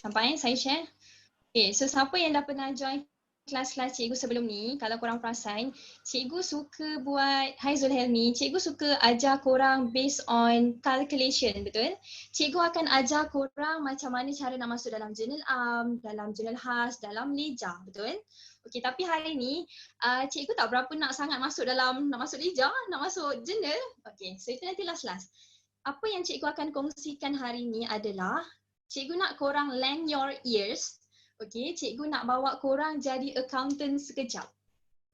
Sampai saya share. Okay, so siapa yang dah pernah join kelas-kelas cikgu sebelum ni, kalau korang perasan, cikgu suka buat, hi Zulhelmi, cikgu suka ajar korang based on calculation, betul? Cikgu akan ajar korang macam mana cara nak masuk dalam jurnal dalam jurnal khas, dalam leja, betul? Okay, tapi hari ni, cikgu tak berapa nak sangat masuk dalam, nak masuk leja, nak masuk jurnal. Okay, so itu nanti last-last. Apa yang cikgu akan kongsikan hari ni adalah, cikgu nak korang lend your ears. Okey, cikgu nak bawa korang jadi accountant sekejap.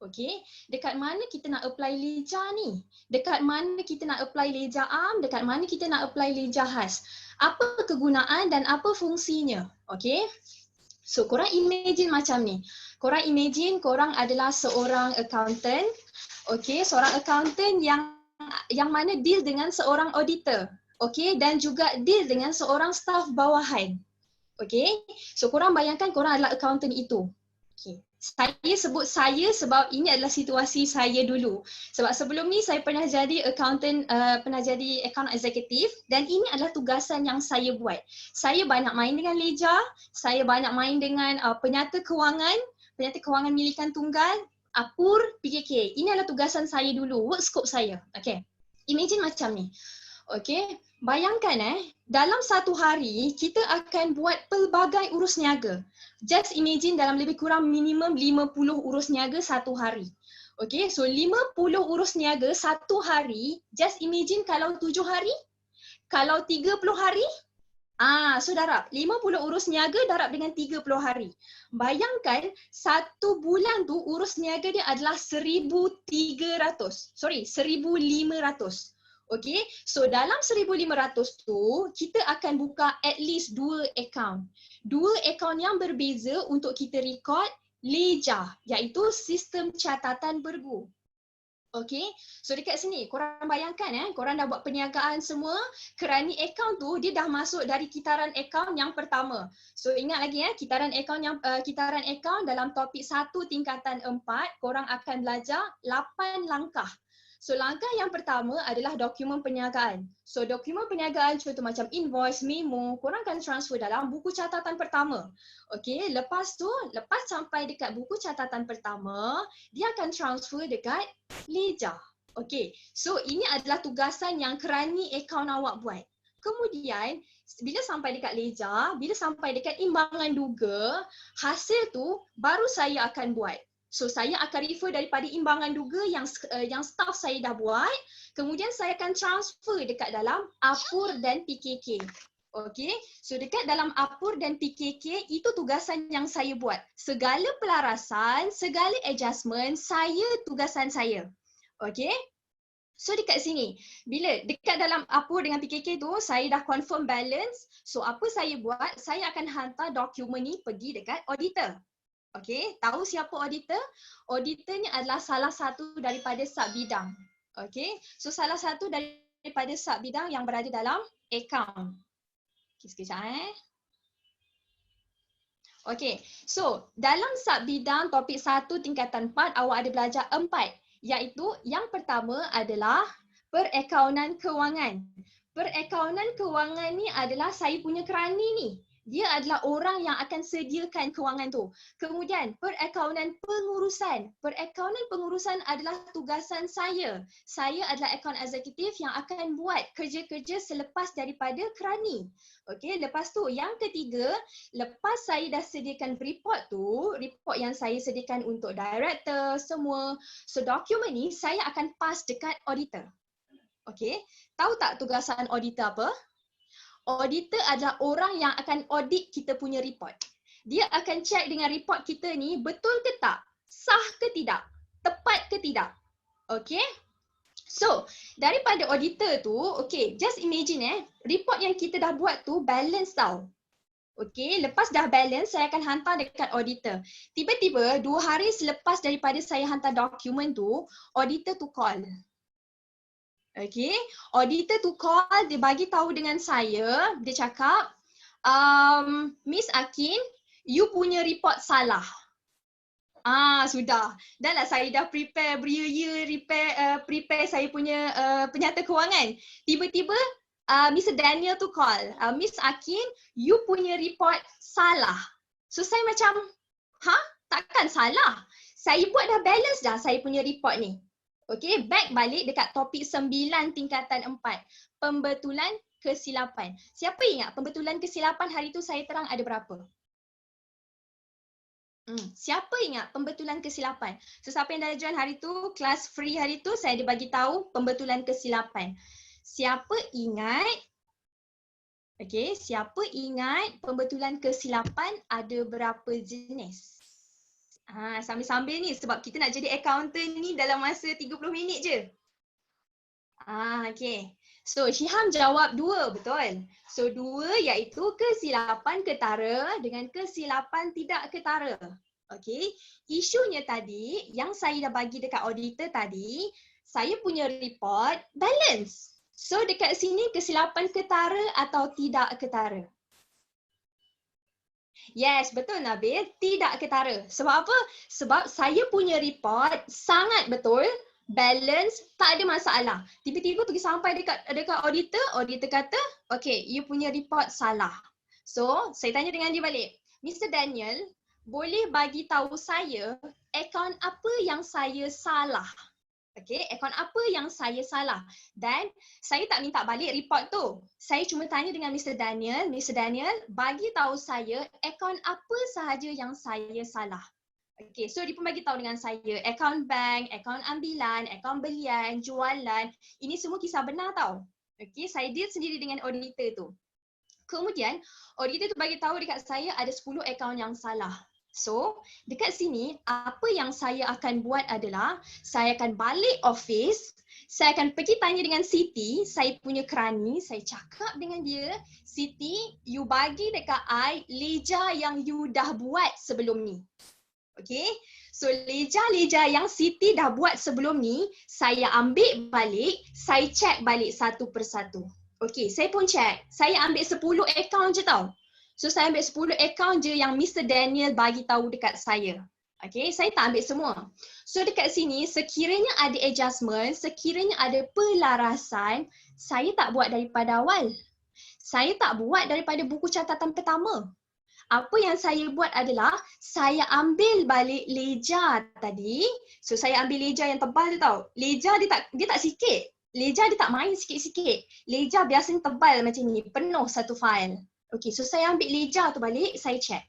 Okey, dekat mana kita nak apply leja ni? Dekat mana kita nak apply leja am? Dekat mana kita nak apply leja khas? Apa kegunaan dan apa fungsinya? Okey. So, korang imagine macam ni. Korang imagine korang adalah seorang accountant. Okey, seorang accountant yang mana deal dengan seorang auditor. Okey, dan juga deal dengan seorang staff bawahan. Okay, so korang bayangkan korang adalah accountant itu. Okay. Saya sebut saya sebab ini adalah situasi saya dulu. Sebab sebelum ni saya pernah jadi accountant, pernah jadi account executive dan ini adalah tugasan yang saya buat. Saya banyak main dengan leja, saya banyak main dengan penyata kewangan milikan tunggal, apur, PKK. Ini adalah tugasan saya dulu, work scope saya. Okay, imagine macam ni. Okay, bayangkan dalam satu hari kita akan buat pelbagai urus niaga. Just imagine dalam lebih kurang minimum 50 urus niaga satu hari. Okay, so 50 urus niaga satu hari, just imagine kalau 7 hari, kalau 30 hari, so darab 50 urus niaga darab dengan 30 hari. Bayangkan satu bulan tu urus niaga dia adalah 1,500. Okay, so dalam 1,500 tu kita akan buka at least 2 account. 2 account yang berbeza untuk kita record leja, iaitu sistem catatan bergu. Okay, so dekat sini korang bayangkan korang dah buat perniagaan semua, kerana account tu dia dah masuk dari kitaran account yang pertama. So ingat lagi kitaran account dalam topik 1 tingkatan 4 korang akan belajar 8 langkah. So langkah yang pertama adalah dokumen perniagaan. So dokumen perniagaan contoh macam invoice, memo, korang akan transfer dalam buku catatan pertama. Okey, lepas tu, lepas sampai dekat buku catatan pertama, dia akan transfer dekat leja. Okey, so ini adalah tugasan yang kerani akaun awak buat. Kemudian, bila sampai dekat leja, bila sampai dekat imbangan duga, hasil tu baru saya akan buat. So saya akan refer daripada imbangan duga yang staff saya dah buat, kemudian saya akan transfer dekat dalam apur dan PKK. Okey, so dekat dalam apur dan PKK itu tugasan yang saya buat. Segala pelarasan, segala adjustment, tugasan saya. Okey. So dekat sini, bila dekat dalam apur dengan PKK tu saya dah confirm balance, so apa saya buat? Saya akan hantar dokumen ni pergi dekat auditor. Okey, tahu siapa auditor? Auditornya adalah salah satu daripada sub bidang. Okey, so salah satu daripada sub bidang yang berada dalam account. Okay, sekejap Okey, so dalam sub bidang topik 1 tingkatan 4 awak ada belajar 4, iaitu yang pertama adalah perakaunan kewangan. Perakaunan kewangan ni adalah saya punya kerani ni. Dia adalah orang yang akan sediakan kewangan tu. Kemudian perakaunan pengurusan. Perakaunan pengurusan adalah tugasan saya. Saya adalah account executive yang akan buat kerja-kerja selepas daripada kerani. Okey, lepas tu yang ketiga, lepas saya dah sediakan report tu, report yang saya sediakan untuk director semua, so dokumen ni saya akan pass dekat auditor. Okey, tahu tak tugasan auditor apa? Auditor adalah orang yang akan audit kita punya report. Dia akan check dengan report kita ni betul ke tak, sah ke tidak, tepat ke tidak. Okey? So, daripada auditor tu, okay, just imagine report yang kita dah buat tu balance tau. Okay, lepas dah balance, saya akan hantar dekat auditor. Tiba-tiba, 2 hari selepas daripada saya hantar dokumen tu, auditor tu call. Okay, auditor tu call, dia bagi tahu dengan saya, dia cakap, Miss Akin, you punya report salah. Sudah. Dah lah saya dah prepare beria-ia, prepare saya punya penyata kewangan. Tiba-tiba Mr. Daniel tu call, Miss Akin, you punya report salah. So saya macam, takkan salah. Saya buat dah balance dah saya punya report ni. Okay, back balik dekat topik 9 tingkatan 4. Pembetulan kesilapan. Siapa ingat pembetulan kesilapan hari tu saya terang ada berapa? Siapa ingat pembetulan kesilapan? So siapa yang dah join hari tu, kelas free hari tu, saya ada bagi tahu pembetulan kesilapan. Siapa ingat? Okay, siapa ingat pembetulan kesilapan ada berapa jenis? Sambil-sambil ni sebab kita nak jadi accountant ni dalam masa 30 minit je. Okay. So Syiham jawab 2, betul? So 2 iaitu kesilapan ketara dengan kesilapan tidak ketara. Okay, isunya tadi yang saya dah bagi dekat auditor tadi, saya punya report balance. So dekat sini kesilapan ketara atau tidak ketara? Yes, betul Nabil, tidak ketara. Sebab apa? Sebab saya punya report sangat betul, balance, tak ada masalah. Tiba-tiba pergi sampai dekat auditor, auditor kata, okay, you punya report salah. So, saya tanya dengan dia balik, Mr. Daniel, boleh bagi tahu saya akaun apa yang saya salah? Okay, akaun apa yang saya salah? Dan saya tak minta balik report tu. Saya cuma tanya dengan Mr. Daniel, Mr. Daniel, bagi tahu saya akaun apa sahaja yang saya salah. Okay, so dia pun bagi tahu dengan saya akaun bank, akaun ambilan, akaun belian, jualan. Ini semua kisah benar tau. Okay, saya deal sendiri dengan auditor tu. Kemudian, auditor tu bagi tahu dekat saya ada 10 akaun yang salah. So, dekat sini apa yang saya akan buat adalah saya akan balik office, saya akan pergi tanya dengan Siti, saya punya kerani, saya cakap dengan dia, Siti, you bagi dekat I leja yang you dah buat sebelum ni. Okay, so leja-leja yang Siti dah buat sebelum ni, saya ambil balik, saya check balik satu persatu. Okay, saya pun check, saya ambil 10 akaun je tau. So saya ambil 10 akaun je yang Mr. Daniel bagi tahu dekat saya. Okay, saya tak ambil semua. So dekat sini sekiranya ada adjustment, sekiranya ada pelarasan, saya tak buat daripada awal. Saya tak buat daripada buku catatan pertama. Apa yang saya buat adalah saya ambil balik leja tadi. So saya ambil leja yang tebal tu tau. Leja dia tak sikit. Leja dia tak main sikit-sikit. Leja biasanya tebal macam ni, penuh satu file. Okay, so saya ambil leja tu balik, saya check.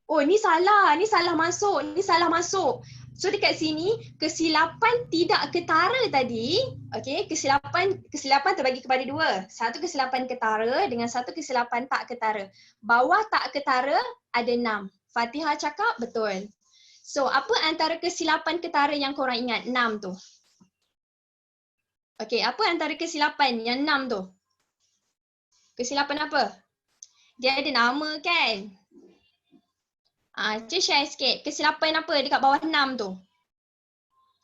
Oh, ni salah masuk, ni salah masuk. So dekat sini, kesilapan tidak ketara tadi, okay, kesilapan terbagi kepada 2. Satu kesilapan ketara dengan satu kesilapan tak ketara. Bawah tak ketara ada 6. Fatihah cakap betul. So, apa antara kesilapan ketara yang korang ingat? 6 tu. Okay, apa antara kesilapan yang 6 tu? Kesilapan apa? Dia ada nama kan? Cik share sikit. Kesilapan apa dekat bawah 6 tu?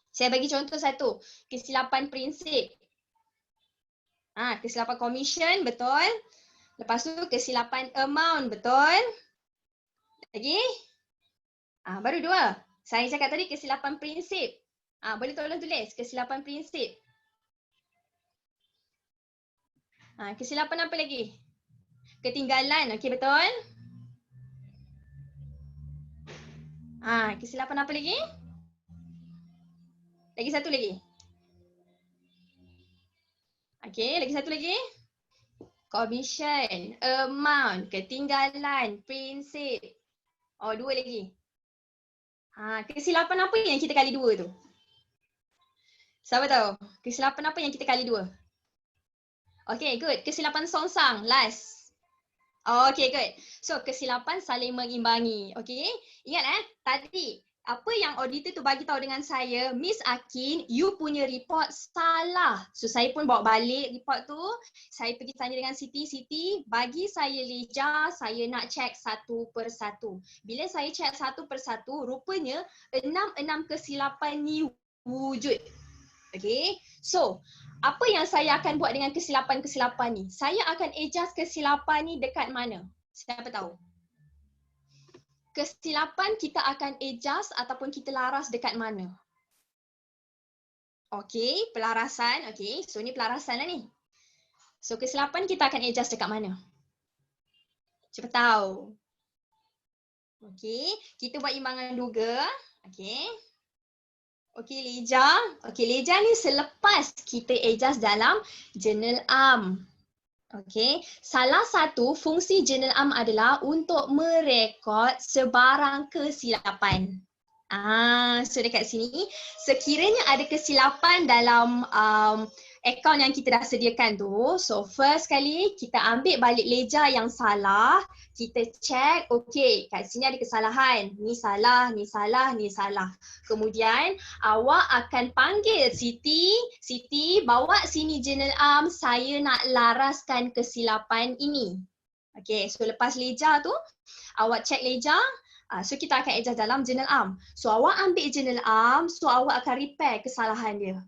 Saya bagi contoh satu. Kesilapan prinsip. Kesilapan commission, betul. Lepas tu kesilapan amount, betul. Lagi? Baru 2. Saya cakap tadi kesilapan prinsip. Boleh tolong tulis kesilapan prinsip. Kesilapan apa lagi? Ketinggalan, okey betul. Kesilapan apa lagi? Lagi satu lagi. Okey, lagi satu lagi. Commission, amount, ketinggalan, prinsip. 2 lagi. Kesilapan apa yang kita kali 2 tu? Siapa tahu? Kesilapan apa yang kita kali 2? Okay, good. Kesilapan songsang, last. Okay, good. So, kesilapan saling mengimbangi. Okay, ingat tadi apa yang auditor tu bagi tahu dengan saya, Miss Akin, you punya report salah. So, saya pun bawa balik report tu. Saya pergi tanya dengan Siti, Siti, bagi saya leja, saya nak check satu persatu. Bila saya check satu persatu, rupanya 6 kesilapan ni wujud. Okay, so apa yang saya akan buat dengan kesilapan-kesilapan ni? Saya akan adjust kesilapan ni dekat mana? Siapa tahu? Kesilapan kita akan adjust ataupun kita laras dekat mana? Okay, pelarasan. Okay, so ni pelarasan lah ni. So kesilapan kita akan adjust dekat mana? Siapa tahu? Okey, kita buat imbangan duga. Okey. Okey, Leja. Okey, Leja ni selepas kita adjust dalam journal arm. Okey, salah satu fungsi journal arm adalah untuk merekod sebarang kesilapan. So dekat sini, sekiranya ada kesilapan dalam akaun yang kita dah sediakan tu, so first kali kita ambil balik leja yang salah, kita check, okay, kat sini ada kesalahan, ni salah, ni salah, ni salah. Kemudian awak akan panggil Siti, Siti bawa sini journal arm, saya nak laraskan kesilapan ini. Okay, so lepas leja tu, awak check leja, so kita akan adjust dalam journal arm. So awak ambil journal arm, so awak akan repair kesalahan dia.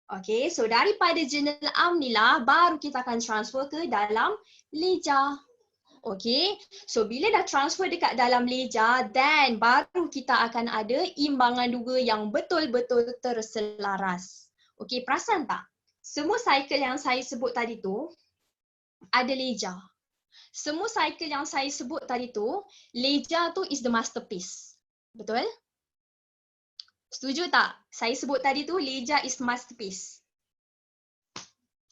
Okay, so daripada journal arm ni lah baru kita akan transfer ke dalam leja. Okay, so bila dah transfer dekat dalam leja, then baru kita akan ada imbangan duga yang betul-betul terselaras. Okay, perasan tak? Semua cycle yang saya sebut tadi tu ada leja. Semua cycle yang saya sebut tadi tu, leja tu is the masterpiece. Betul? Setuju tak? Saya sebut tadi tu, leja is masterpiece.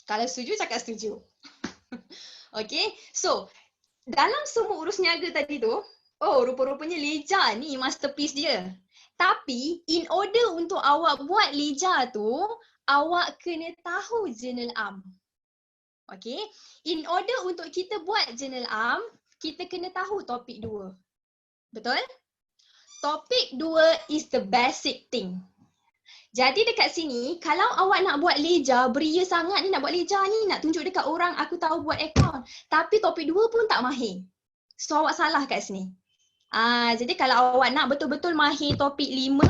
Kalau setuju, cakap setuju. Okay, so dalam semua urus niaga tadi tu, oh rupa-rupanya leja ni masterpiece dia. Tapi, in order untuk awak buat leja tu, awak kena tahu journal arm. Okay, in order untuk kita buat journal arm, kita kena tahu topik 2. Betul? Topik 2 is the basic thing. Jadi dekat sini, kalau awak nak buat leja, beria sangat ni nak buat leja ni, nak tunjuk dekat orang aku tahu buat akaun. Tapi topik 2 pun tak mahir. So awak salah kat sini. Jadi kalau awak nak betul-betul mahir topik 5,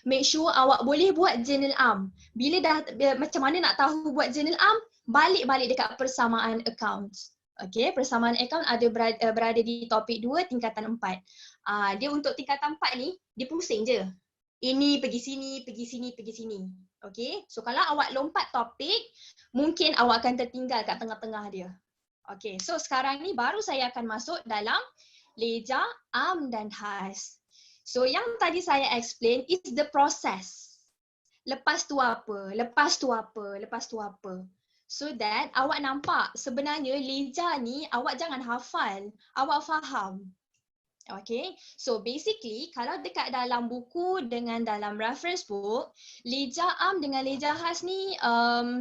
make sure awak boleh buat journal arm. Bila dah macam mana nak tahu buat journal arm, balik-balik dekat persamaan accounts. Okay, persamaan account ada berada di topik 2 tingkatan 4. Dia untuk tingkatan 4 ni, dia pusing je. Ini pergi sini, pergi sini, pergi sini. Okay, so kalau awak lompat topik, mungkin awak akan tertinggal kat tengah-tengah dia. Okay, so sekarang ni baru saya akan masuk dalam leja, arm dan has. So yang tadi saya explain is the process. Lepas tu apa, lepas tu apa, lepas tu apa. So that awak nampak sebenarnya leja ni awak jangan hafal, awak faham. Okay, so basically kalau dekat dalam buku dengan dalam reference book, leja am dengan leja khas ni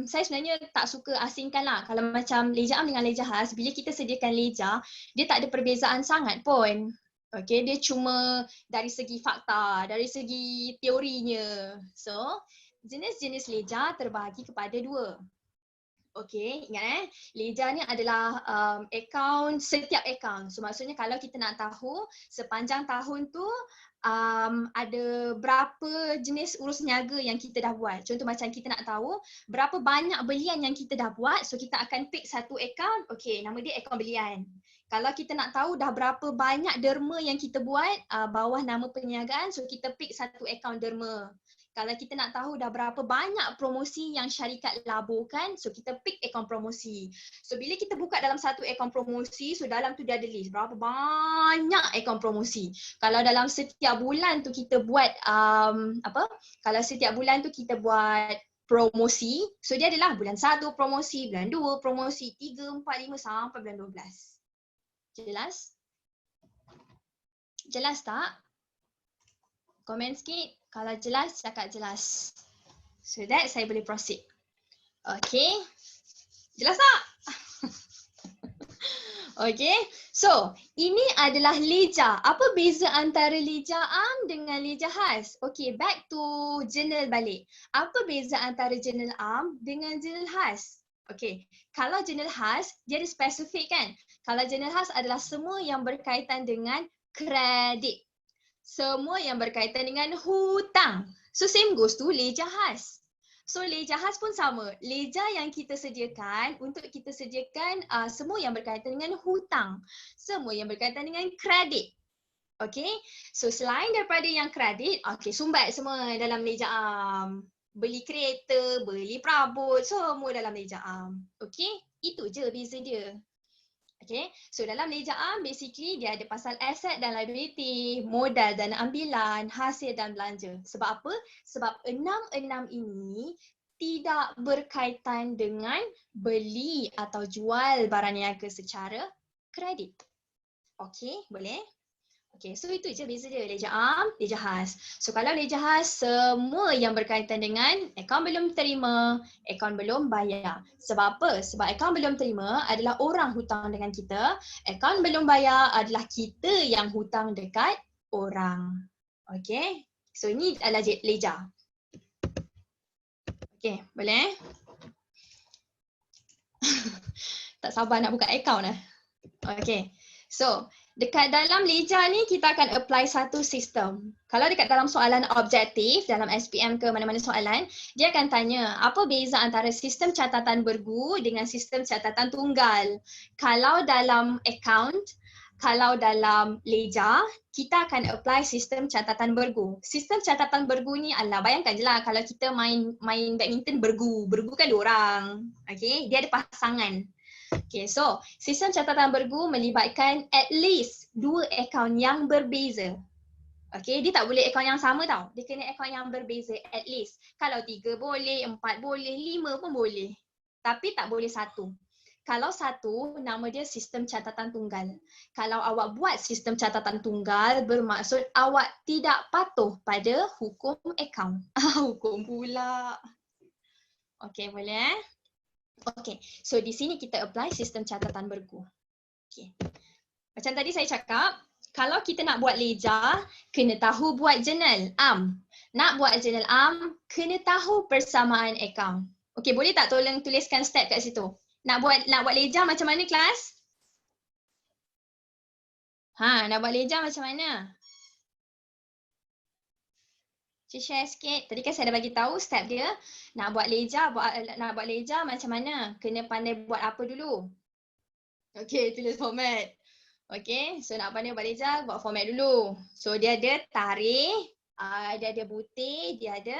saya sebenarnya tak suka asingkan lah. Kalau macam leja am dengan leja khas, bila kita sediakan leja, dia tak ada perbezaan sangat pun. Okay, dia cuma dari segi fakta, dari segi teorinya. So, jenis-jenis leja terbahagi kepada 2. Okay, ingat leja ni adalah akaun, setiap akaun. So maksudnya kalau kita nak tahu sepanjang tahun tu ada berapa jenis urus niaga yang kita dah buat. Contoh macam kita nak tahu berapa banyak belian yang kita dah buat, so kita akan pick satu akaun, okay, nama dia akaun belian. Kalau kita nak tahu dah berapa banyak derma yang kita buat bawah nama perniagaan, so kita pick satu akaun derma. Kalau kita nak tahu dah berapa banyak promosi yang syarikat laburkan, so kita pick akaun promosi. So bila kita buka dalam satu akaun promosi, so dalam tu dia ada list berapa banyak akaun promosi. Kalau dalam setiap bulan tu kita buat kalau setiap bulan tu kita buat promosi, so dia adalah bulan 1 promosi, bulan 2 promosi, 3, 4, 5 sampai bulan 12. Jelas? Jelas tak? Komen sikit. Kalau jelas, cakap jelas. So that saya boleh proceed. Okay. Jelas tak? Okay. So, ini adalah leja. Apa beza antara leja am dengan leja khas? Okay, back to journal balik. Apa beza antara journal am dengan journal khas? Okay, kalau journal khas, dia ada spesifik kan? Kalau journal khas adalah semua yang berkaitan dengan kredit. Semua yang berkaitan dengan hutang. So same goes to leja khas. So leja khas pun sama. Leja yang kita sediakan untuk kita sediakan semua yang berkaitan dengan hutang. Semua yang berkaitan dengan kredit. Okay. So selain daripada yang kredit, okay, sumbat semua dalam leja am. Beli kereta, beli perabot, semua dalam leja am. Okay. Itu je beza dia. Okay, so dalam ledger am basically dia ada pasal aset dan liability, modal dan ambilan, hasil dan belanja. Sebab apa? Sebab 6 ini tidak berkaitan dengan beli atau jual barang niaga secara kredit. Okay, boleh? Okay, so itu je beza dia, ledger am, ledger khas. So kalau ledger khas, semua yang berkaitan dengan akaun belum terima, akaun belum bayar. Sebab apa? Sebab akaun belum terima adalah orang hutang dengan kita, akaun belum bayar adalah kita yang hutang dekat orang. Okay, so ini adalah ledger. Okay, boleh? Tak sabar nak buka akaun dah. Okay, so dekat dalam ledger ni kita akan apply satu sistem. Kalau dekat dalam soalan objektif dalam SPM ke mana-mana soalan, dia akan tanya apa beza antara sistem catatan bergu dengan sistem catatan tunggal. Kalau dalam account, kalau dalam ledger, kita akan apply sistem catatan bergu. Sistem catatan bergu ni adalah, bayangkan je lah kalau kita main badminton bergu. Bergu kan 2 orang. Okay, dia ada pasangan. Okay, so sistem catatan bergu melibatkan at least 2 akaun yang berbeza. Okay, dia tak boleh akaun yang sama tau. Dia kena akaun yang berbeza at least. Kalau 3 boleh, 4 boleh, 5 pun boleh. Tapi tak boleh 1. Kalau 1, nama dia sistem catatan tunggal. Kalau awak buat sistem catatan tunggal, bermaksud awak tidak patuh pada hukum akaun. Hukum pula. Okay, boleh? Okay, so di sini kita apply sistem catatan bergu. Okay. Macam tadi saya cakap, kalau kita nak buat ledger, kena tahu buat journal am. Nak buat journal am, kena tahu persamaan akaun. Okay, boleh tak tolong tuliskan step kat situ? Nak buat ledger macam mana kelas? Nak buat ledger macam mana? Saya share sikit. Tadi kan saya dah bagi tahu step dia. Nak buat ledger macam mana? Kena pandai buat apa dulu? Okay, tulis format. Okay, so nak pandai buat ledger, buat format dulu. So dia ada tarikh, dia ada butir, dia ada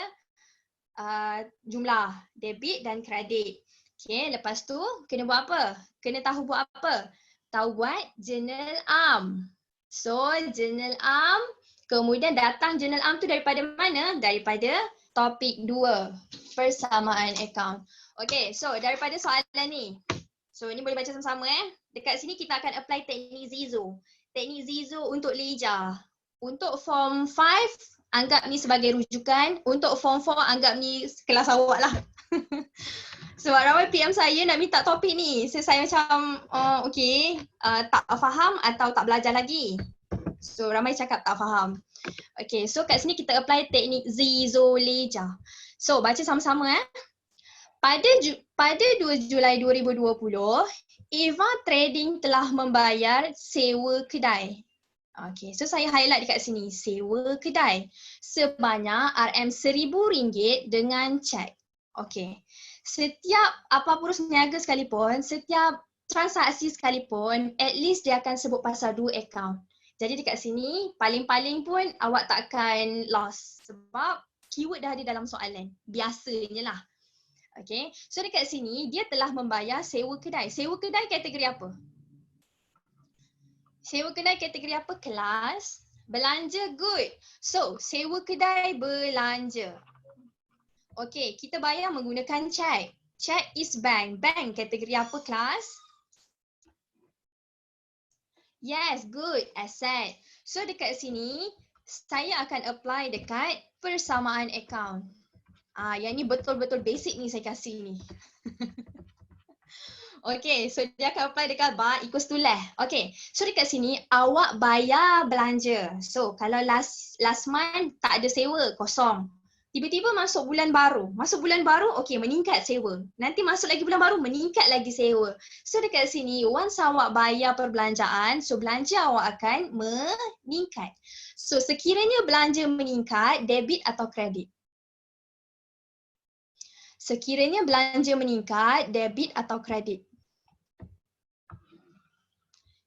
jumlah, debit dan kredit. Okay, lepas tu kena buat apa? Kena tahu buat apa? Tahu buat journal am. So journal am, kemudian datang journal am tu daripada mana? Daripada topik 2, persamaan akaun. Okay, so daripada soalan ni. So ni boleh baca sama-sama Dekat sini kita akan apply teknik Zizo. Teknik Zizo untuk ledger. Untuk form 5, anggap ni sebagai rujukan. Untuk form 4, anggap ni kelas awak lah. Sebab ramai PM saya nak minta topik ni. So saya macam, tak faham atau tak belajar lagi. So ramai cakap tak faham. Okay, so kat sini kita apply teknik Zizo ledger. So baca sama-sama Pada 2 Julai 2020, Eva Trading telah membayar sewa kedai. Okay, so saya highlight dekat sini, sewa kedai sebanyak RM1,000 dengan cek. Okay, setiap apa urus niaga sekalipun, setiap transaksi sekalipun, at least dia akan sebut pasal 2 akaun. Jadi dekat sini, paling-paling pun awak tak akan loss sebab keyword dah ada dalam soalan. Biasanya lah. Okay, so dekat sini dia telah membayar sewa kedai. Sewa kedai kategori apa? Sewa kedai kategori apa? Kelas belanja, good. So, sewa kedai belanja. Okay, kita bayar menggunakan cek. Cek is bank. Bank kategori apa kelas? Yes, good. Asset. So dekat sini, saya akan apply dekat persamaan akaun. Yang ni betul-betul basic ni saya kasih ni. Okay, so dia akan apply dekat bar equals to left. Okay, so dekat sini awak bayar belanja. So kalau last month tak ada sewa, kosong. Tiba-tiba masuk bulan baru. Okay, meningkat sewa. Nanti masuk lagi bulan baru, meningkat lagi sewa. So dekat sini, once awak bayar perbelanjaan, so belanja awak akan meningkat. So sekiranya belanja meningkat, debit atau kredit? Sekiranya belanja meningkat, debit atau kredit?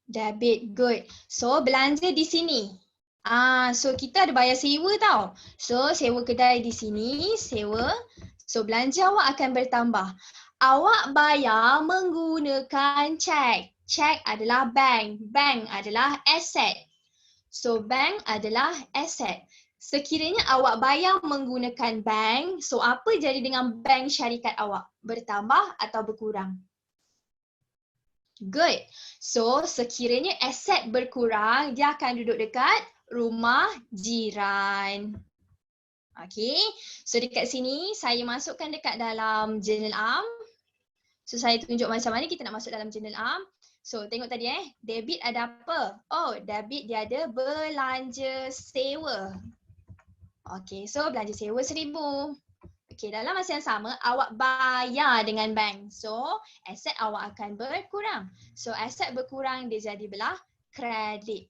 Debit, good. So belanja di sini. So kita ada bayar sewa tau. So sewa kedai di sini, sewa. So belanja awak akan bertambah. Awak bayar menggunakan cek. Cek adalah bank. Bank adalah aset. So bank adalah aset. Sekiranya awak bayar menggunakan bank, so apa jadi dengan bank syarikat awak? Bertambah atau berkurang? Good. So sekiranya aset berkurang, dia akan duduk dekat rumah jiran. Okay. So dekat sini saya masukkan dekat dalam journal arm. So saya tunjuk macam mana kita nak masuk dalam journal arm. So tengok tadi debit ada apa? Oh, debit dia ada belanja sewa. Okay, so belanja sewa 1,000. Okay, dalam masa yang sama awak bayar dengan bank. So aset awak akan berkurang. So aset berkurang dia jadi belah kredit.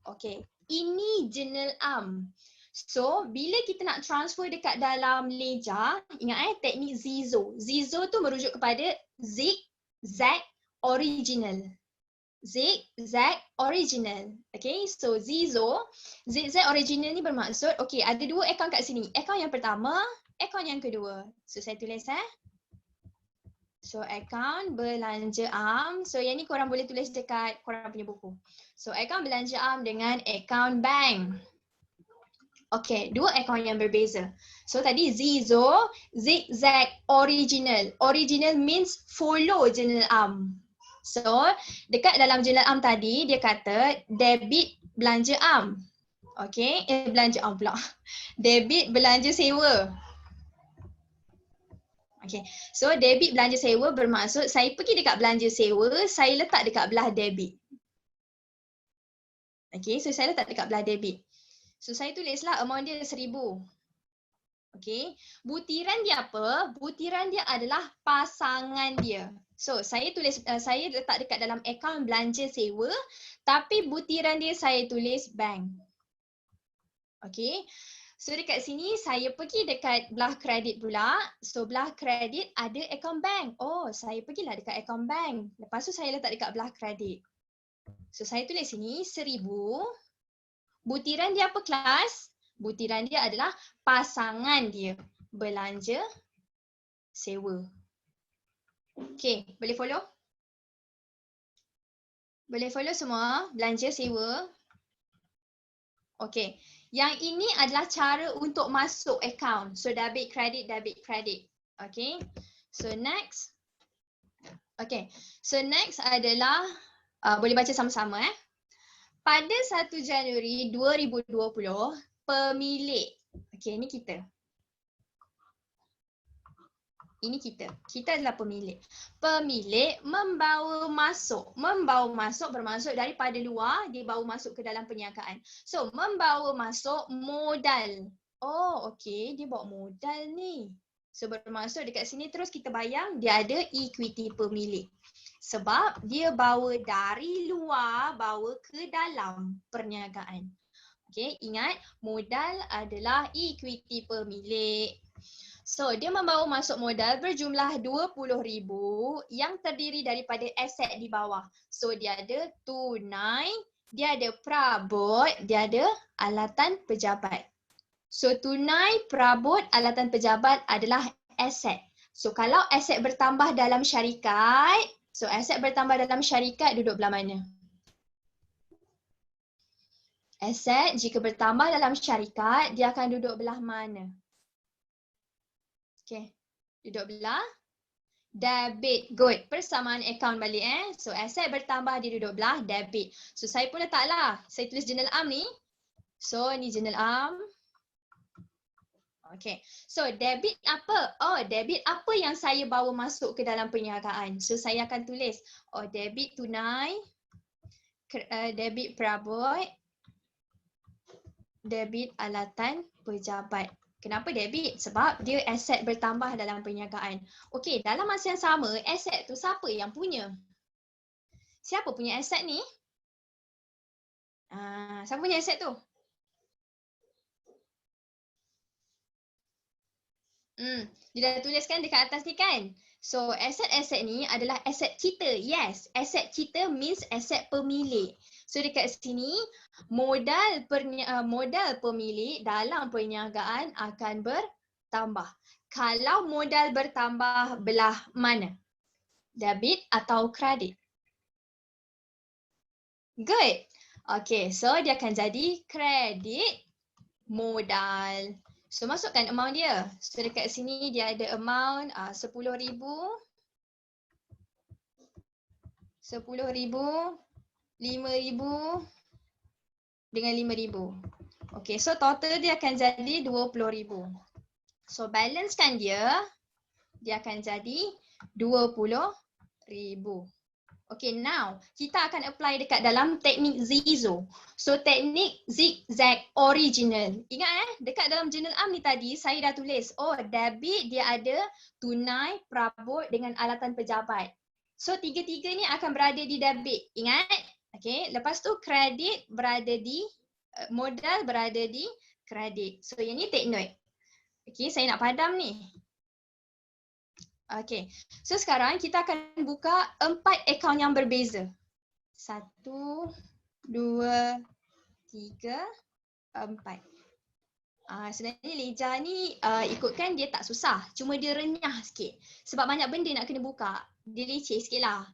Okay, ini journal arm. So bila kita nak transfer dekat dalam ledger, ingat teknik Zizo. Zizo tu merujuk kepada zigzag original. Zigzag original. Okay, so Zizo, zigzag original ni bermaksud, okay, ada dua akaun kat sini. Akaun yang pertama, akaun yang kedua. So saya tulis So akaun belanja am. So yang ni korang boleh tulis dekat korang punya buku. So akaun belanja am dengan akaun bank. Okay, dua akaun yang berbeza. So tadi Zizo, zigzag original. Original means follow journal arm. So dekat dalam journal arm tadi dia kata debit belanja arm. Okay, belanja arm pula. Debit belanja sewa. Okay, so debit belanja sewa bermaksud saya pergi dekat belanja sewa, saya letak dekat belah debit. Okay, so saya letak dekat belah debit. So saya tulislah amount dia 1,000. Okay, butiran dia apa? Butiran dia adalah pasangan dia. So saya tulis, saya letak dekat dalam akaun belanja sewa, tapi butiran dia saya tulis bank. Okay, so dekat sini saya pergi dekat belah kredit pula. So belah kredit ada akaun bank. Oh, saya pergilah dekat akaun bank. Lepas tu saya letak dekat belah kredit. So saya tulis sini 1,000. Butiran dia apa kelas? Butiran dia adalah pasangan dia. Belanja sewa. Okay, boleh follow? Boleh follow semua? Belanja sewa. Okay, yang ini adalah cara untuk masuk account. So debit, credit, debit, credit. Okay, so next. Okay, so next adalah, boleh baca sama-sama Pada 1 Januari 2020, pemilik, okay ni kita. Ini kita. Kita adalah pemilik. Pemilik membawa masuk. Membawa masuk bermaksud daripada luar, dia bawa masuk ke dalam perniagaan. So, membawa masuk modal. Oh, okay. Dia bawa modal ni. So, bermaksud dekat sini terus kita bayang dia ada equity pemilik. Sebab dia bawa dari luar, bawa ke dalam perniagaan. Okay, ingat modal adalah equity pemilik. So, dia membawa masuk modal berjumlah 20,000 yang terdiri daripada aset di bawah. So, dia ada tunai, dia ada perabot, dia ada alatan pejabat. So, tunai, perabot, alatan pejabat adalah aset. So, kalau aset bertambah dalam syarikat, so aset bertambah dalam syarikat duduk belah mana? Aset jika bertambah dalam syarikat, dia akan duduk belah mana? Okay, duduk belah debit. Good. Persamaan akaun balik So aset bertambah dia duduk belah debit. So saya pun letaklah. Saya tulis journal arm ni. So ni journal arm. Okay. So debit apa? Oh, debit apa yang saya bawa masuk ke dalam perniagaan? So saya akan tulis. Oh, debit tunai. Debit perabot. Debit alatan pejabat. Kenapa debit? Sebab dia aset bertambah dalam perniagaan. Okey, dalam masa yang sama, aset tu siapa yang punya? Siapa punya aset ni? Siapa punya aset tu? Dia dah tuliskan dekat atas ni kan? So, aset-aset ni adalah aset kita. Yes, aset kita means aset pemilik. So, dekat sini, modal pemilik dalam perniagaan akan bertambah. Kalau modal bertambah belah mana? Debit atau kredit? Good. Okay, so dia akan jadi kredit modal. So masukkan amount dia. So dekat sini dia ada amount RM10,000, RM10,000, RM5,000 dengan RM5,000. Okay, so total dia akan jadi RM20,000. So balancekan dia akan jadi RM20,000. Okay, now kita akan apply dekat dalam teknik Zizo. So teknik zigzag original. Ingat dekat dalam journal am ni tadi saya dah tulis, oh debit dia ada tunai, perabot dengan alatan pejabat. So tiga-tiga ni akan berada di debit. Ingat? Okay, lepas tu kredit berada di modal berada di kredit. So yang ni take note. Okay, saya nak padam ni. Okay, so sekarang kita akan buka 4 akaun yang berbeza. 1, 2, 3, 4. Sebenarnya Leja ni ikutkan dia tak susah. Cuma dia renyah sikit. Sebab banyak benda nak kena buka. Dia leceh sikit lah.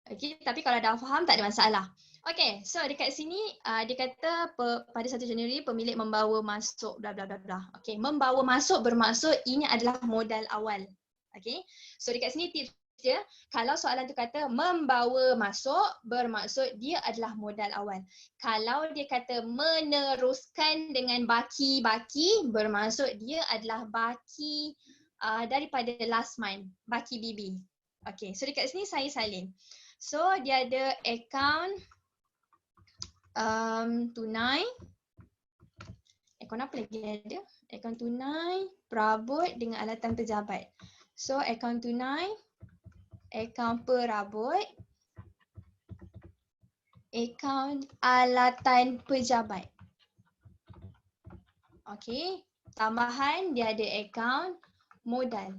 Okay, tapi kalau dah faham tak ada masalah. Okay, so dekat sini dia kata pada 1 Januari pemilik membawa masuk bla bla bla bla. Okay, membawa masuk bermaksud ini adalah modal awal. Okay, so dekat sini tips dia, kalau soalan tu kata membawa masuk bermaksud dia adalah modal awal. Kalau dia kata meneruskan dengan baki-baki bermaksud dia adalah baki daripada last month, baki BB. Okay, so dekat sini saya salin. So dia ada akaun tunai. Akaun apa lagi ada? Akaun tunai, perabot dengan alatan pejabat. So akaun tunai, akaun perabot, akaun alatan pejabat. Okay, tambahan dia ada akaun modal.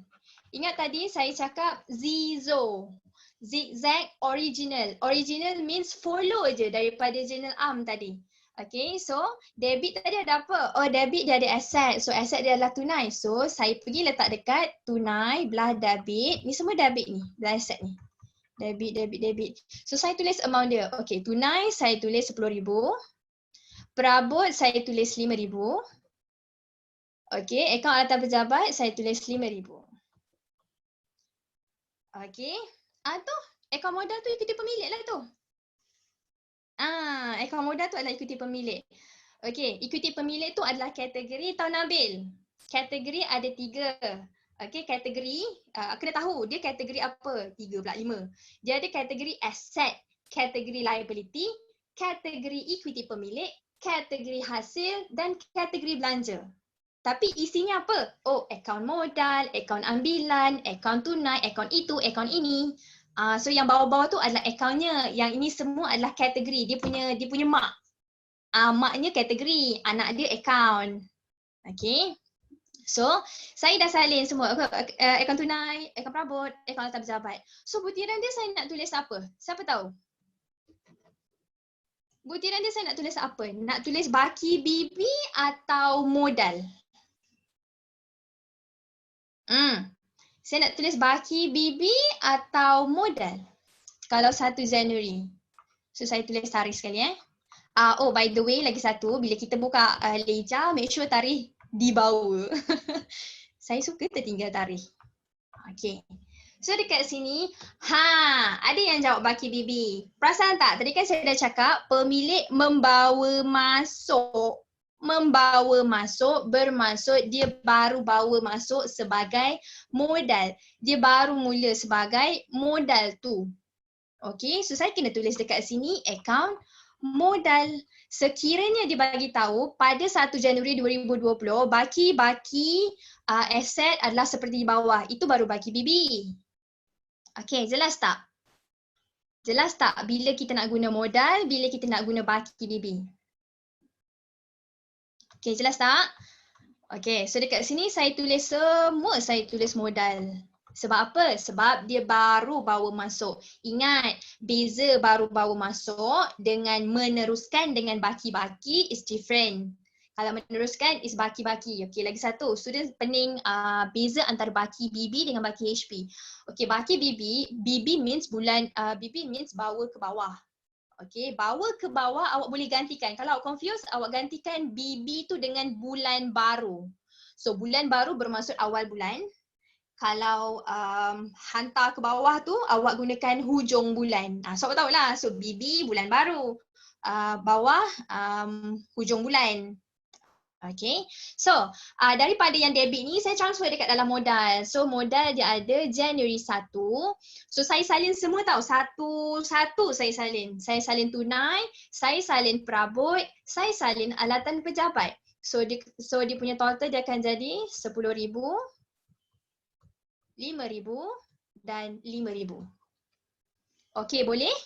Ingat tadi saya cakap Zizo. Zigzag original. Original means follow je daripada journal am tadi. Okay, so debit tadi ada apa? Oh, debit dia ada aset. So aset dia adalah tunai. So saya pergi letak dekat tunai belah debit. Ni semua debit ni, belah aset ni. Debit, debit, debit. So saya tulis amount dia. Okay, tunai saya tulis RM10,000. Perabot saya tulis RM5,000. Okay, akaun alatan pejabat saya tulis RM5,000. Okay. Tu akaun modal tu ikuti pemilik lah tu. Akaun modal tu adalah ikuti pemilik. Okey, ikuti pemilik tu adalah kategori Tahu Nabil. Kategori ada 3. Okey, kategori kena tahu dia kategori apa? 3 pula 5. Dia ada kategori asset, kategori liability, kategori ikuti pemilik, kategori hasil dan kategori belanja. Tapi isinya apa? Oh, akaun modal, akaun ambilan, akaun tunai, akaun itu, akaun ini. So yang bawah-bawah tu adalah akaunnya. Yang ini semua adalah kategori. Dia punya mak. Maknya kategori, anak dia akaun. Okay. So saya dah salin semua. Akaun tunai, akaun perabot, akaun alatan pejabat. So butiran dia saya nak tulis apa? Siapa tahu? Butiran dia saya nak tulis apa? Nak tulis baki BB atau modal? Saya nak tulis baki BB atau modal? Kalau 1 Januari. So saya tulis tarikh sekali Oh by the way lagi satu, bila kita buka Leja, make sure tarikh di bawah. Saya suka tertinggal tarikh. Okay. So dekat sini, ada yang jawab baki BB. Perasan tak? Tadi kan saya dah cakap pemilik membawa masuk. Membawa masuk bermaksud dia baru bawa masuk sebagai modal. Dia baru mula sebagai modal tu. Okay, so saya kena tulis dekat sini akaun modal. Sekiranya dia bagi tahu pada 1 Januari 2020 baki-baki aset adalah seperti di bawah. Itu baru baki BB. Okay, jelas tak? Jelas tak bila kita nak guna modal, bila kita nak guna baki BB? Okay, jelas tak? Okay, so dekat sini saya tulis semua, saya tulis modal. Sebab apa? Sebab dia baru bawa masuk. Ingat, beza baru bawa masuk dengan meneruskan dengan baki-baki is different. Kalau meneruskan is baki-baki. Okay, lagi satu. Student pening beza antara baki BB dengan baki HP. Okay, baki BB, BB means bulan, BB means bawa ke bawah. Okey, bawa ke bawah awak boleh gantikan. Kalau awak confused, awak gantikan BB tu dengan bulan baru. So bulan baru bermaksud awal bulan. Kalau hantar ke bawah tu awak gunakan hujung bulan. So awak tahulah. So BB bulan baru. Bawah hujung bulan. Okay, so daripada yang debit ni saya transfer dekat dalam modal. So modal dia ada Januari 1. So saya salin semua tau, satu-satu saya salin. Saya salin tunai, saya salin perabot, saya salin alatan pejabat. So dia punya total dia akan jadi 10,000, 5,000 dan 5,000. Okay, boleh?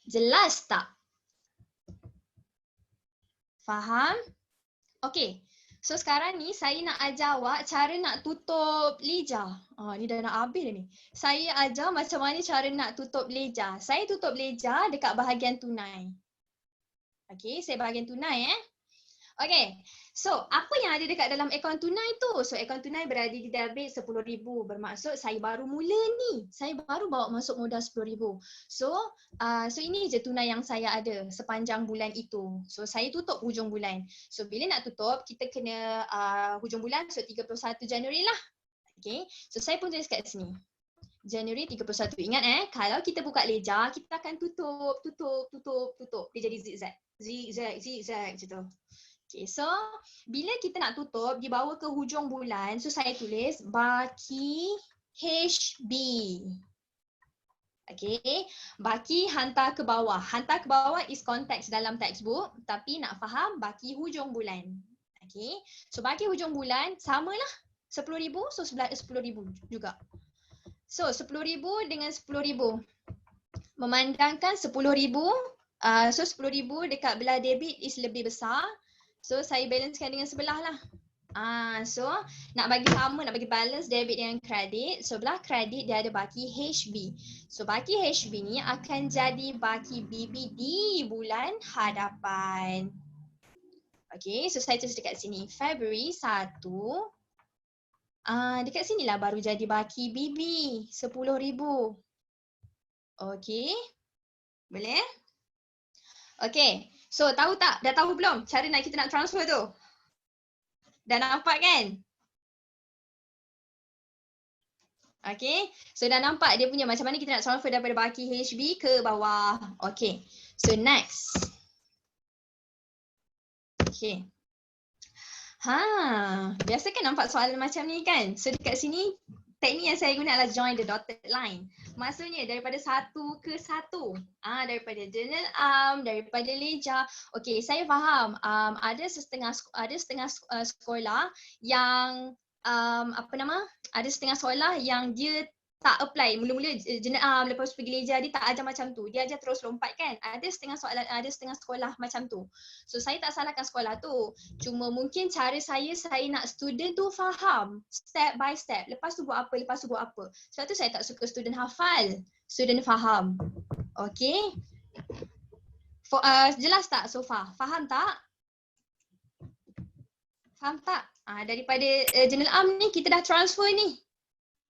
Jelas tak? Faham? Okay, so sekarang ni saya nak ajar awak cara nak tutup leja. Ni dah nak habis dah ni. Saya ajar macam mana cara nak tutup leja. Saya tutup leja dekat bahagian tunai. Okay, saya bahagian tunai Okay, so apa yang ada dekat dalam akaun tunai tu? So akaun tunai berada di debit 10,000. Bermaksud saya baru mula ni. Saya baru bawa masuk modal 10,000. So ini je tunai yang saya ada sepanjang bulan itu. So saya tutup hujung bulan. So bila nak tutup, kita kena hujung bulan, so 31 Januari lah. Okay, so saya pun tulis kat sini. Januari 31. Ingat kalau kita buka leja, kita akan tutup. Dia jadi zigzag. Zigzag macam tu. Okay, so bila kita nak tutup, dibawa ke hujung bulan, so saya tulis baki HB. Okay, baki hantar ke bawah. Hantar ke bawah is konteks dalam textbook, tapi nak faham baki hujung bulan. Okay, so baki hujung bulan samalah 10,000, so 10,000 juga. So 10,000 dengan 10,000. Memandangkan 10,000, so 10,000 dekat belah debit is lebih besar. So saya balancekan dengan sebelah lah. So nak bagi sama, nak bagi balance debit dengan kredit. So belah kredit dia ada baki HB. So baki HB ni akan jadi baki BB di bulan hadapan. Okay, so saya tulis dekat sini. Februari 1. Dekat sinilah baru jadi baki BB 10,000. Okay, boleh? Okay, so tahu tak? Dah tahu belum cara kita nak transfer tu? Dah nampak kan? Okay, so dah nampak dia punya macam mana kita nak transfer daripada baki HB ke bawah. Okay, so next. Okay. Biasa kan nampak soalan macam ni kan? So dekat sini teknik yang saya guna adalah join the dotted line. Maksudnya daripada satu ke satu. Daripada journal daripada leja. Okay, saya faham. Ada setengah sekolah yang ada setengah sekolah yang dia tak apply. Mula-mula journal lepas pergi leja dia tak ajar macam tu. Dia ajar terus lompat kan. Ada setengah sekolah macam tu. So saya tak salahkan sekolah tu. Cuma mungkin cara saya nak student tu faham step by step. Lepas tu buat apa. Sebab tu saya tak suka student hafal. Student faham. Okay. Jelas tak so far? Faham tak? Faham tak? Daripada journal ni kita dah transfer ni.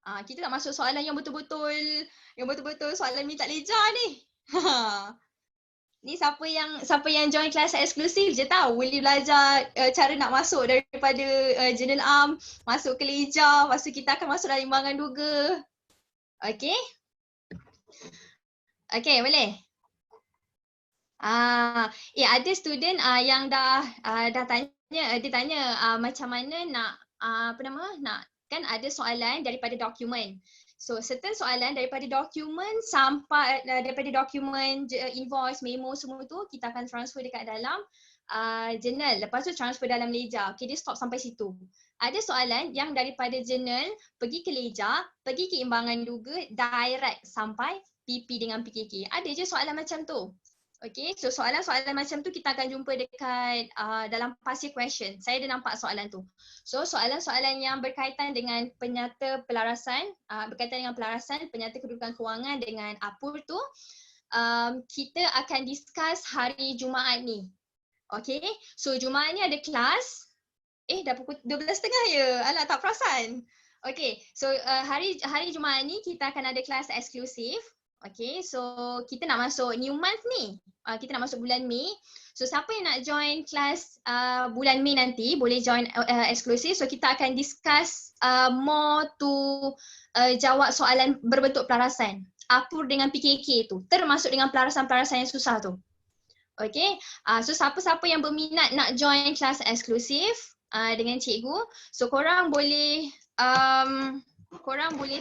Kita tak masuk soalan yang betul-betul soalan minta leja ni. Ni siapa yang join kelas eksklusif je tahu boleh belajar cara nak masuk daripada journal masuk ke leja, lepas tu kita akan masuk dalam imbangan duga. Okay? Okay, boleh? Ada student yang dah tanya, dia tanya macam mana nak kan ada soalan daripada dokumen. So certain soalan daripada dokumen sampai daripada dokumen invoice, memo semua tu kita akan transfer dekat dalam journal. Lepas tu transfer dalam leja. Okay, dia stop sampai situ. Ada soalan yang daripada journal pergi ke leja, pergi ke imbangan duga, direct sampai PP dengan PKK. Ada je soalan macam tu. Okay, so soalan-soalan macam tu kita akan jumpa dekat dalam pasir question. Saya ada nampak soalan tu. So soalan-soalan yang berkaitan dengan penyata pelarasan, penyata kedudukan kewangan dengan APUR tu, kita akan discuss hari Jumaat ni. Okay, so Jumaat ni ada kelas. Dah pukul 12.30 ya? Alah, tak perasan. Okay, so hari Jumaat ni kita akan ada kelas eksklusif. Okay, so kita nak masuk new month ni. Kita nak masuk bulan Mei. So siapa yang nak join kelas bulan Mei nanti boleh join eksklusif. So kita akan discuss more to jawab soalan berbentuk pelarasan. Apur dengan PKK tu, termasuk dengan pelarasan-pelarasan yang susah tu. Okay, so siapa-siapa yang berminat nak join kelas eksklusif dengan cikgu, so korang boleh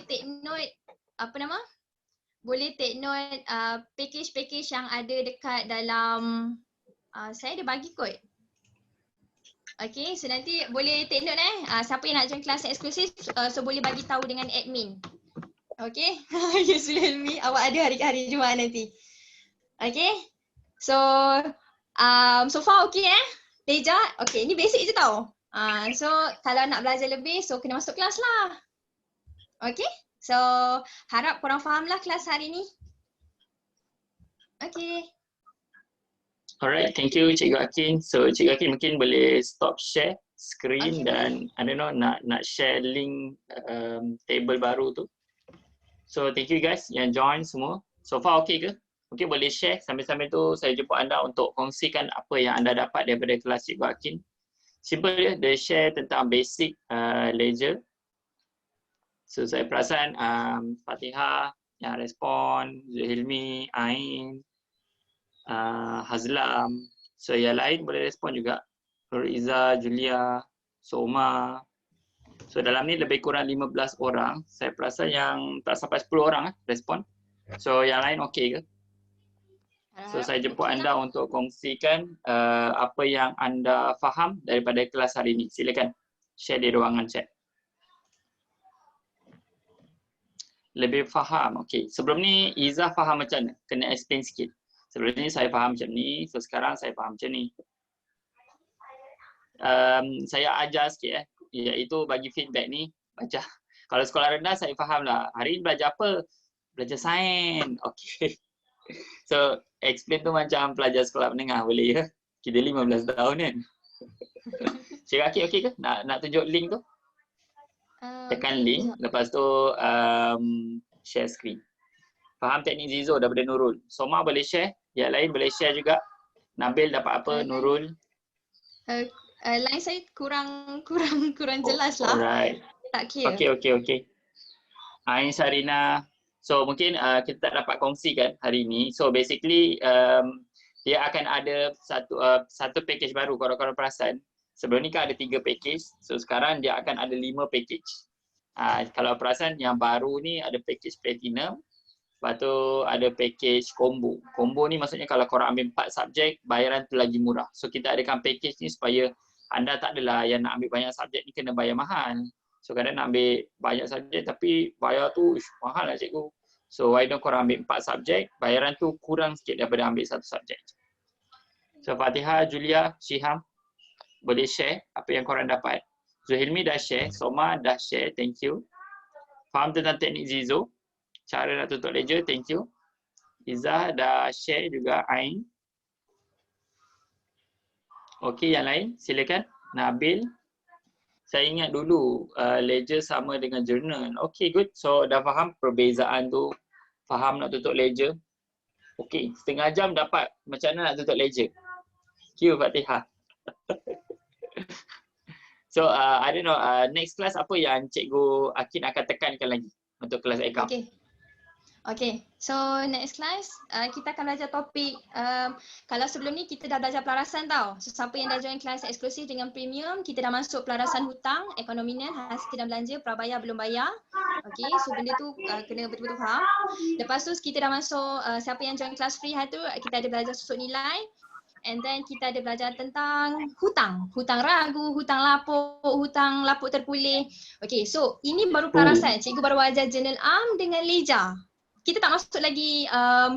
take note boleh take note package-package yang ada dekat dalam saya ada bagi kot. Okay, so nanti boleh take note siapa yang nak join kelas eksklusif, so boleh bagi tahu dengan admin. Okay, yes Hilmi, awak ada hari Jumaat nanti. Okay, so so far okay Leja, okay ni basic je tau. So kalau nak belajar lebih, so kena masuk kelas lah. Okay. So, harap korang fahamlah kelas hari ni. Okay. Alright, thank you Cikgu Akin. So, Cikgu Akin mungkin boleh stop share screen dan I don't know nak share link table baru tu. So, thank you guys yang join semua. So far okay ke? Okay, boleh share. Sambil-sambil tu saya jemput anda untuk kongsikan apa yang anda dapat daripada kelas Cikgu Akin. Simple je, dia share tentang basic ledger. So saya perasan Fatihah yang respon, Zuhilmi, Ain, Hazlam. So yang lain boleh respon juga. Nur Iza, Julia, Soma. So dalam ni lebih kurang 15 orang. Saya perasan yang tak sampai 10 orang respon. So yang lain okey ke? So saya jemput anda untuk kongsikan apa yang anda faham daripada kelas hari ini. Silakan share di ruangan chat. Lebih faham. Okey. Sebelum ni Izzah faham macam mana? Kena explain sikit. Sebelum ni saya faham macam ni. So sekarang saya faham macam ni. Saya ajar sikit iaitu bagi feedback ni baca. Kalau sekolah rendah saya faham lah. Hari ni belajar apa? Belajar sains. Okey. So explain tu macam pelajar sekolah menengah boleh ya? Kita 15 tahun kan? Cikgu Akin okey ke? Nak tunjuk link tu? Tekan link, lepas tu share screen. Faham teknik Zizo daripada Nurul. Soma boleh share, yang lain boleh share juga. Nabil dapat apa? Nurul? Line saya kurang jelas lah. Alright. Tak clear. Okey. Ain Sarina. So mungkin kita tak dapat kongsikan hari ni. So basically dia akan ada satu package baru korang perasan. Sebelum ni kan ada 3 package. So sekarang dia akan ada 5 package. Kalau perasan yang baru ni ada package platinum. Lepas tu ada package combo. Combo ni maksudnya kalau korang ambil 4 subjek, bayaran tu lagi murah. So kita adakan package ni supaya anda tak adalah yang nak ambil banyak subjek ni kena bayar mahal. So kadang nak ambil banyak subjek tapi bayar tu mahal lah cikgu. So why don't korang ambil 4 subjek, bayaran tu kurang sikit daripada ambil 1 subjek. So Fatihah, Julia, Syiham boleh share apa yang korang dapat. Zuhilmi dah share, Soma dah share, thank you. Faham tentang teknik Zizo, cara nak tutup ledger, thank you. Izzah dah share juga, Ain. Okey, yang lain silakan. Nabil. Saya ingat dulu ledger sama dengan journal. Okey, good. So dah faham perbezaan tu. Faham nak tutup ledger. Okey, setengah jam dapat macam mana nak tutup ledger. Cue Fatihah. So I don't know, next class apa yang Cikgu Akin akan tekankan lagi untuk kelas account? Okay. So next class kita akan belajar topik, kalau sebelum ni kita dah belajar pelarasan tau. So siapa yang dah join kelas eksklusif dengan premium, kita dah masuk pelarasan hutang, ekonomian, hasil dan belanja, prabayar belum bayar. Okay, so benda tu kena betul-betul faham. Lepas tu kita dah masuk, siapa yang join kelas free hari tu, kita ada belajar susut nilai. And then kita ada belajar tentang hutang ragu, hutang lapuk terpulih. Okay, so ini baru pelarasan. Cikgu baru ajar journal am dengan leja. Kita tak masuk lagi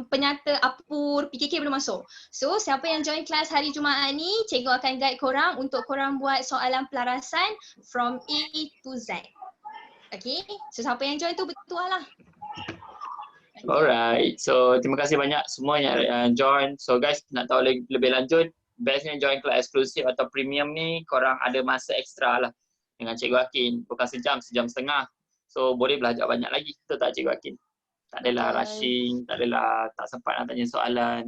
penyata, apur, PKK belum masuk. So siapa yang join kelas hari Jumaat ni, cikgu akan guide korang untuk korang buat soalan pelarasan from A to Z. Okay, so siapa yang join tu betul lah. Alright, so terima kasih banyak semua yang join. So guys, nak tahu lebih lanjut, bestnya join kelas eksklusif atau premium ni, korang ada masa ekstra lah dengan Cikgu Akin. Bukan sejam, sejam setengah. So boleh belajar banyak lagi, betul tak Cikgu Akin? Tak adalah Betul. rushing, tak adalah tak sempat nak tanya soalan.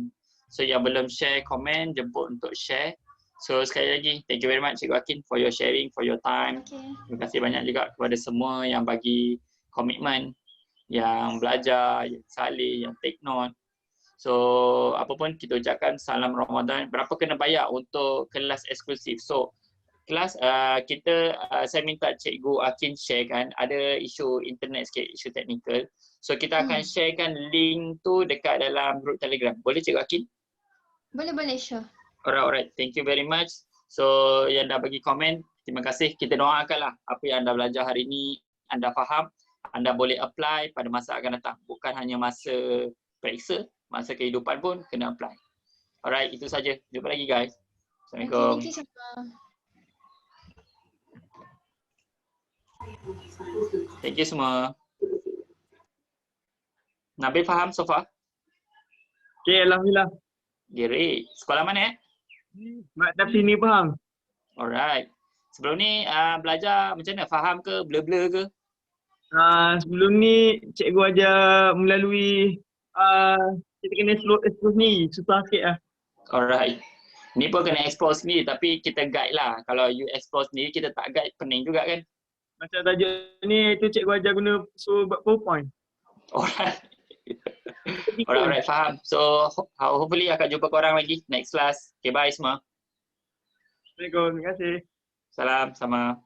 So yang belum share komen, jemput untuk share. So sekali lagi, thank you very much Cikgu Akin for your sharing, for your time. Okay. Terima kasih banyak juga kepada semua yang bagi komitmen, yang belajar, yang salih, yang take note. So apa pun kita ucapkan salam Ramadan. Berapa kena bayar untuk kelas eksklusif? So kelas saya minta Cikgu Akin share kan, ada isu internet sikit, isu teknikal. So kita akan sharekan link tu dekat dalam grup Telegram. Boleh Cikgu Akin? Boleh, sure. Alright. Thank you very much. So yang dah bagi komen, terima kasih. Kita doakanlah apa yang anda belajar hari ini, anda faham, anda boleh apply pada masa akan datang. Bukan hanya masa periksa, masa kehidupan pun kena apply. Alright, itu saja. Jumpa lagi guys. Assalamualaikum. Thank you semua. Thank you semua. Nabil faham so far? Okay, Alhamdulillah. Great. Sekolah mana Maktab sini faham? Alright. Sebelum ni belajar macam mana? Faham ke? Blur-blur ke? Sebelum ni cikgu ajar melalui kita kena explore ni, susah sikit lah. Alright. Ni pun kena explore sendiri tapi kita guide lah. Kalau you explore sendiri kita tak guide, pening juga kan? Macam tajuk ni tu cikgu ajar guna suruh buat PowerPoint. Alright. Alright, faham. So hopefully akan jumpa korang lagi next class. Okay, bye semua. Assalamualaikum, terima kasih. Salam sama.